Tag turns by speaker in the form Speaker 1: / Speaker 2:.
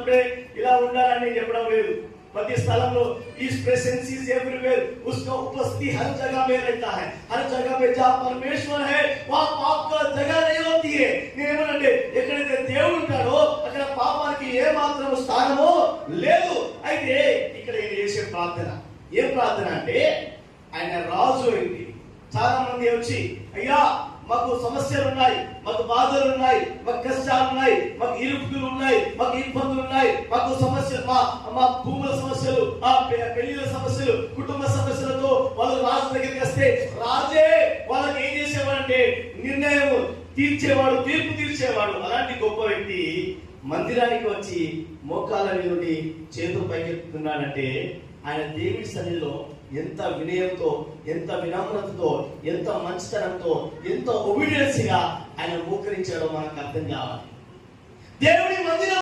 Speaker 1: వచ్చినప్పుడే ఇలా ఉండాలని చెప్పడం లేదు. प्रति स्थल इस प्रेजेंस इज एवरीवेयर, उसका उपस्थिति हर जगह में रहता है. हर जगह में जहाँ परमेश्वर है वहाँ पाप का जगह नहीं होती है. నేనేమనంటే ఎక్కడైతే దేవుడు ఉంటాడో అక్కడ పాపానికి ఏ మాత్రం స్థానమో లేదు. అయితే ఇక్కడ ఈయన చేసే ప్రార్థన ఏం ప్రార్థన అంటే, ఆయన రాజు అయింది. చాలా మంది వచ్చి అయ్యా మాకు సమస్యలు ఉన్నాయి, మాకు బాధలు ఉన్నాయి, మాకు కష్టాలు ఉన్నాయి, మాకు ఇరుకులు ఉన్నాయి, మాకు ఇబ్బందులు ఉన్నాయి, మాకు సమస్యలు, మా భూముల సమస్యలు, ఆ పెళ్లిల సమస్యలు, కుటుంబ సమస్యలతో వాళ్ళు రాజు దగ్గరికి వస్తే రాజే వాళ్ళకి ఏం చేసేవాడంటే నిర్ణయం తీర్చేవాడు, తీర్పు తీర్చేవాడు. అలాంటి గొప్ప వ్యక్తి మందిరానికి వచ్చి మోకాళ్ళ మీద చేతులు పైకెత్తుతున్నాడంటే ఆయన దేవుడి సన్నిధిలో ఎంత వినయంతో, ఎంత వినమ్రతతో, ఎంత మంచితనంతో, ఎంత ఒబీడియన్స్ గా ఆయన మోకరించాడో మనకు అర్థం కావాలి. దేవుడి మందిరం